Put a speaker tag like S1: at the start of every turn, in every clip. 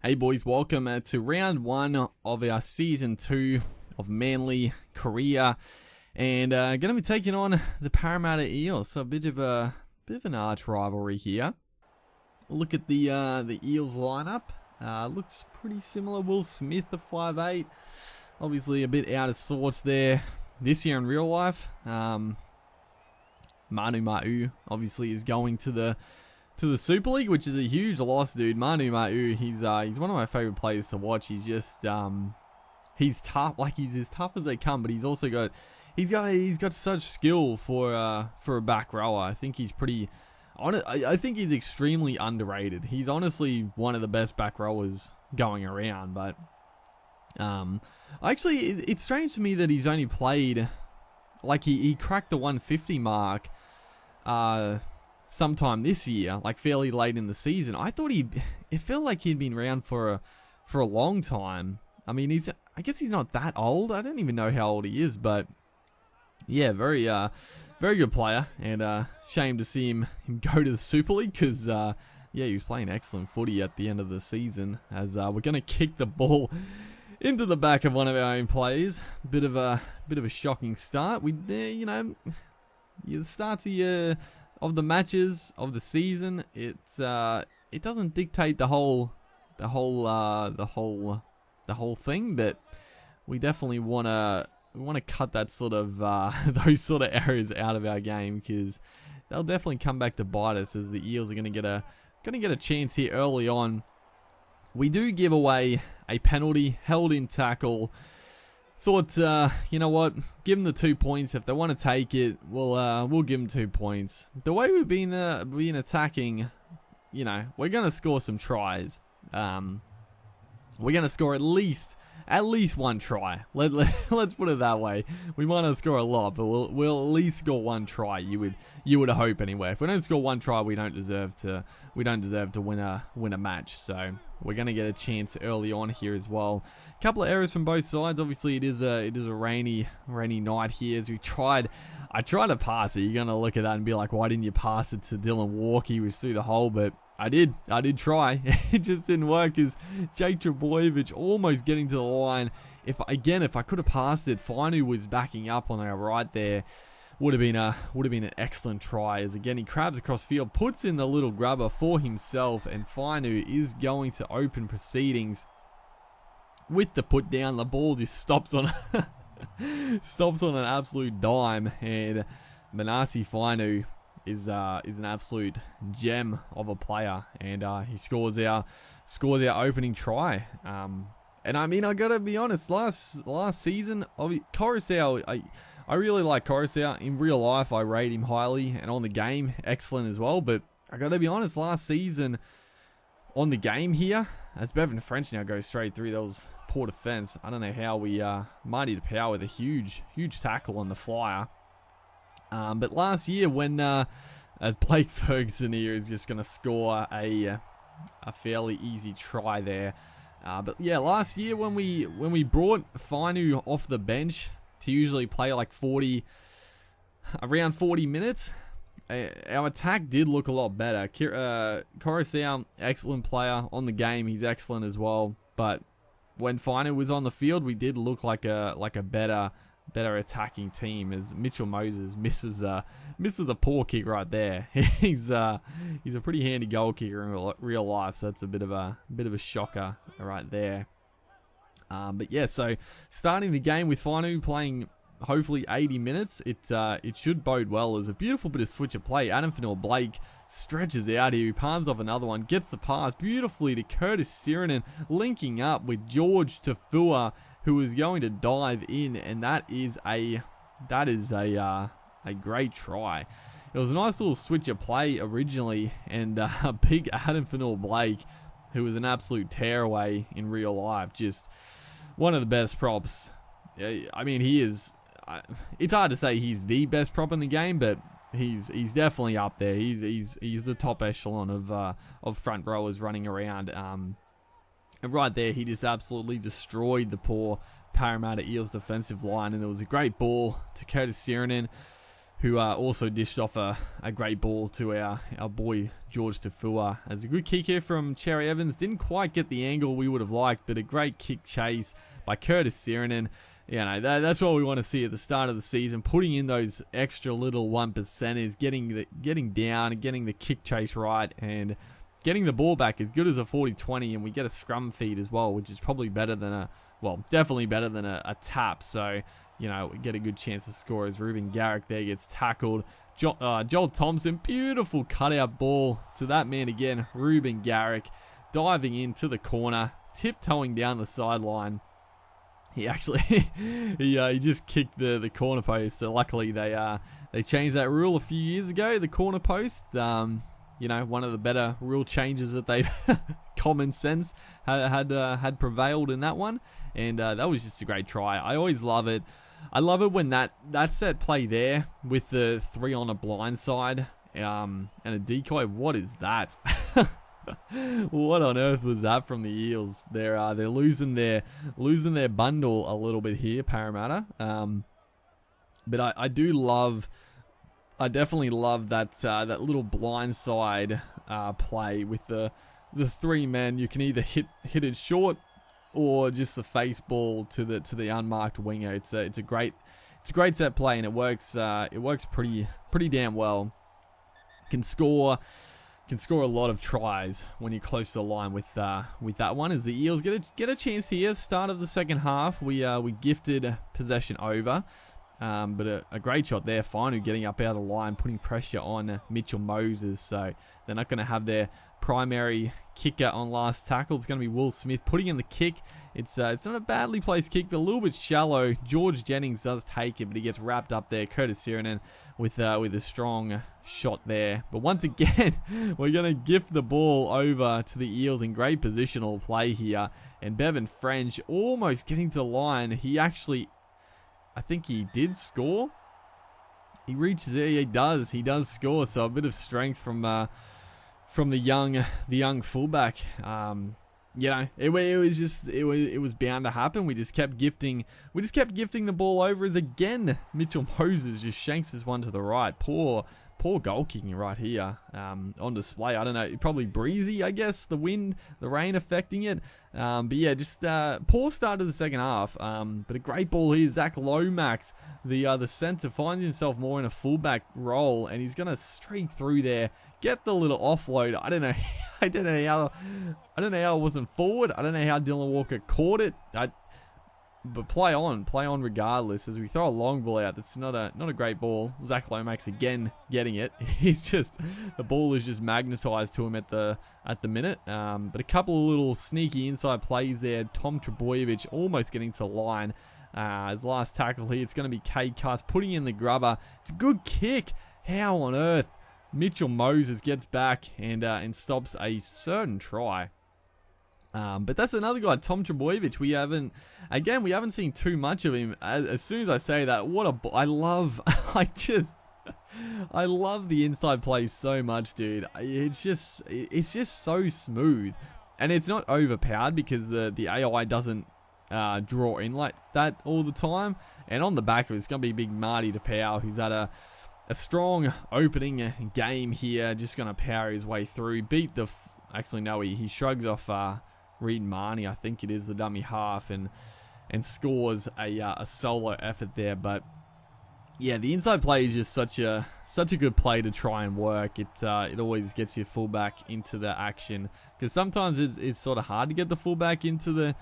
S1: Hey boys, welcome to round 1 of our season 2 of Manly Korea, and going to be taking on the Parramatta Eels. So a bit of an arch rivalry here. Look at the Eels lineup. Looks pretty similar. Will Smith, the 5'8", obviously a bit out of sorts there this year in real life. Manu Ma'u obviously is going to the Super League, which is a huge loss, dude. Manu Ma'u, he's one of my favorite players to watch. He's just he's tough, like he's as tough as they come, but he's also got such skill for a back rower. I think he's pretty I think he's extremely underrated. He's honestly one of the best back rowers going around, but actually it's strange to me that he's only played, like he cracked the 150 mark sometime this year, like fairly late in the season. I thought it felt like he'd been around for a long time. I mean, I guess he's not that old. I don't even know how old he is, but yeah, very good player, and shame to see him go to the Super League, because yeah, he was playing excellent footy at the end of the season. As we're gonna kick the ball into the back of one of our own players. Bit of a shocking start. The start of the matches of the season, it doesn't dictate the whole thing, but we definitely want to cut that sort of those sort of errors out of our game, because they'll definitely come back to bite us, as the Eels are going to get a chance here early on. We do give away a penalty, held in tackle. Thought, you know what, give them the 2 points. If they want to take it, we'll give them 2 points. The way we've been attacking, you know, we're going to score some tries. We're going to score at least one try. Let's put it that way. We might not score a lot, but we'll at least score one try. You would hope anyway. If we don't score one try, we don't deserve to win a match. So we're gonna get a chance early on here as well. A couple of errors from both sides. Obviously, it is a rainy night here. As I tried to pass it. You're gonna look at that and be like, why didn't you pass it to Dylan Walker? He was through the hole, but I did try. It just didn't work, as Jake Trbojevic almost getting to the line. If I could have passed it, Finu was backing up on our right there. Would have been an excellent try, as again he crabs across field, puts in the little grubber for himself, and Finu is going to open proceedings with the put down. The ball just stops on an absolute dime, and Manasi Finu is an absolute gem of a player, and he scores our opening try. And I mean, I gotta be honest, last season, Coruscant, I really like Coruscant. In real life, I rate him highly, and on the game, excellent as well. But I gotta be honest, last season on the game here, as Bevan French now goes straight through, that was poor defense. I don't know how we might need to power with a huge tackle on the flyer. But last year, when as Blake Ferguson here is just going to score a fairly easy try there. But yeah, last year when we brought Finu off the bench to usually play like around 40 minutes, our attack did look a lot better. Coruscant, excellent player on the game. He's excellent as well. But when Finu was on the field, we did look like a better attacking team, as Mitchell Moses misses a poor kick right there. He's a pretty handy goal kicker in real life, so that's a bit of a shocker right there. But yeah, so starting the game with Finu playing hopefully 80 minutes, it should bode well. As a beautiful bit of switch of play. Adam Fanua-Blake stretches out here, he palms off another one, gets the pass beautifully to Curtis Sirenen, linking up with George Tafua, who is going to dive in, and that is a great try. It was a nice little switch of play originally, and big Adam Fanua-Blake, who was an absolute tearaway in real life, just one of the best props. I mean, he is. It's hard to say he's the best prop in the game, but he's definitely up there. He's the top echelon of front rowers running around. And right there, he just absolutely destroyed the poor Parramatta Eels defensive line, and it was a great ball to Curtis Sirenen, who also dished off a great ball to our boy George Tafua. As a good kick here from Cherry Evans. Didn't quite get the angle we would have liked, but a great kick chase by Curtis Sirenen. You know, that's what we want to see at the start of the season, putting in those extra little 1%ers, getting down and getting the kick chase right, and getting the ball back as good as a 40-20, and we get a scrum feed as well, which is probably better than definitely better than a tap. So, you know, we get a good chance to score as Ruben Garrick there gets tackled. Joel Thompson, beautiful cutout ball to that man again, Ruben Garrick, diving into the corner, tiptoeing down the sideline. He actually, he just kicked the corner post. So luckily they changed that rule a few years ago. The corner post, you know, one of the better rule changes that they've common sense had prevailed in that one, and that was just a great try. I always love it. I love it when that set play there with the 3 on a blind side and a decoy. What is that? What on earth was that from the Eels? They're losing their bundle a little bit here, Parramatta. But I definitely love that little blind side play with the 3 men. You can either hit it short or just the face ball to the unmarked winger. It's a great set play, and it works pretty damn well. Can score a lot of tries when you're close to the line with that one. As the Eels get a chance here, start of the second half, we gifted possession over, but a great shot there. Finally getting up out of the line, putting pressure on Mitchell Moses. So they're not going to have their primary kicker on last tackle. It's going to be Will Smith putting in the kick. It's not a badly placed kick, but a little bit shallow. George Jennings does take it, but he gets wrapped up there. Curtis Sirenen with a strong shot there. But once again, we're going to gift the ball over to the Eels in great positional play here. And Bevan French almost getting to the line. He actually, I think he did score. He reaches there. He does score. So a bit of strength from the young fullback. You know, it was bound to happen. We just kept gifting the ball over as again Mitchell Moses just shanks this one to the right. Poor goal kicking right here on display. I don't know, probably breezy, I guess, the wind, the rain affecting it. But yeah, just poor start to the second half. But a great ball here. Zach Lomax, the centre, finds himself more in a fullback role, and he's gonna streak through there, get the little offload. I don't know how it wasn't forward. I don't know how Dylan Walker caught it. But play on regardless, as we throw a long ball out. That's not a great ball. Zach Lomax again getting it. The ball is just magnetized to him at the minute. But a couple of little sneaky inside plays there. Tom Trebojevic almost getting to the line. His last tackle here, it's going to be Cade Cuss putting in the grubber. It's a good kick. How on earth Mitchell Moses gets back and stops a certain try. But that's another guy, Tom Trebojevic. We haven't seen too much of him. As soon as I say that, I love the inside plays so much, dude. It's just so smooth, and it's not overpowered because the AI doesn't draw in like that all the time. And on the back of it's gonna be big Marty DePau, who's at a strong opening game here, just gonna power his way through. Actually no, he shrugs off Reed Marnie, I think it is, the dummy half, and scores a solo effort there. But yeah, the inside play is just such a good play to try and work. It always gets your fullback into the action, because sometimes it's sort of hard to get the fullback into the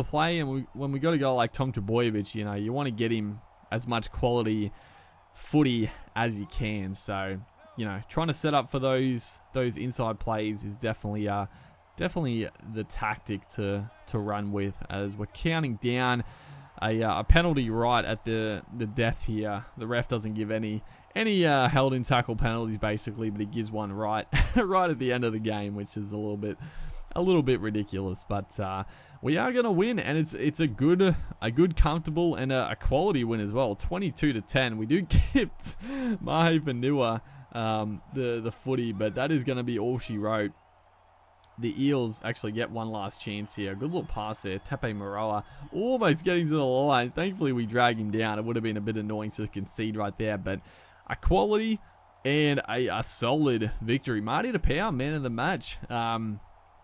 S1: play. And when we got a guy like Tom Trebojevic, you know, you want to get him as much quality footy as you can. So, you know, trying to set up for those inside plays is definitely the tactic to run with, as we're counting down a penalty right at the death here. The ref doesn't give any held in tackle penalties basically, but he gives one right at the end of the game, which is a little bit ridiculous. But we are going to win, and it's a good comfortable and a quality win as well. 22-10. We do gift Mahe Vanua the footy, but that is going to be all she wrote. The Eels actually get one last chance here. Good little pass there. Tepe Maroa almost getting to the line. Thankfully, we drag him down. It would have been a bit annoying to concede right there, but a quality and a solid victory. Marty DePower, man of the match.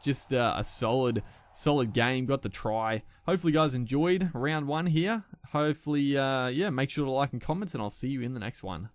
S1: Just a solid game. Got the try. Hopefully, you guys enjoyed round 1 here. Hopefully, yeah, make sure to like and comment, and I'll see you in the next one.